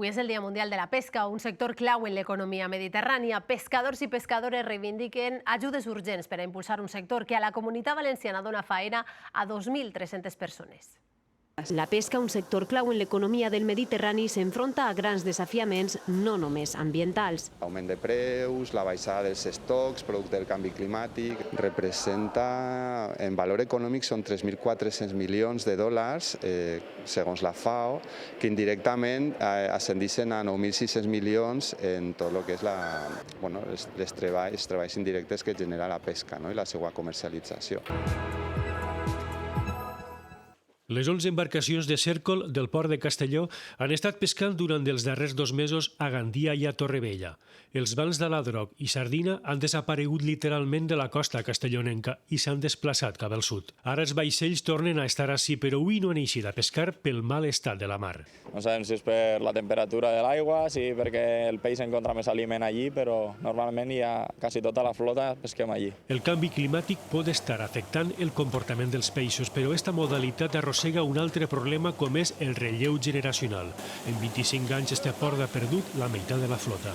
Avui és el Dia Mundial de la Pesca, un sector clau en l'economia mediterrània. Pescadors i pescadores reivindiquen ajudes urgents per a impulsar un sector que a la Comunitat Valenciana dona faena a 2.300 persones. La pesca, un sector clau en l'economia del Mediterrani, s'enfronta a grans desafiaments no només ambientals. L'augment de preus, la baixada dels estocs, producte del canvi climàtic, representa, en valor econòmic, són 3.400 milions de dòlars, segons la FAO, que indirectament ascendeixen a 9.600 milions en tot el que és els treballs indirectes que genera la pesca i la seva comercialització. Les 11 embarcacions de Cèrcol del port de Castelló han estat pescant durant els darrers 2 mesos a Gandia i a Torrevella. Els bancs d'Aladroc i Sardina han desaparegut literalment de la costa castellonenca i s'han desplaçat cap al sud. Ara els vaixells tornen a estar així, però avui no han eixit a pescar pel mal estat de la mar. No sabem si és per la temperatura de l'aigua, si perquè el peix encontra més aliment allí, però normalment ja quasi tota la flota pesquem allí. El canvi climàtic pot estar afectant el comportament dels peixos, però aquesta modalitat arrossega un altre problema com és el relleu generacional. En 25 anys este port ha perdut la meitat de la flota.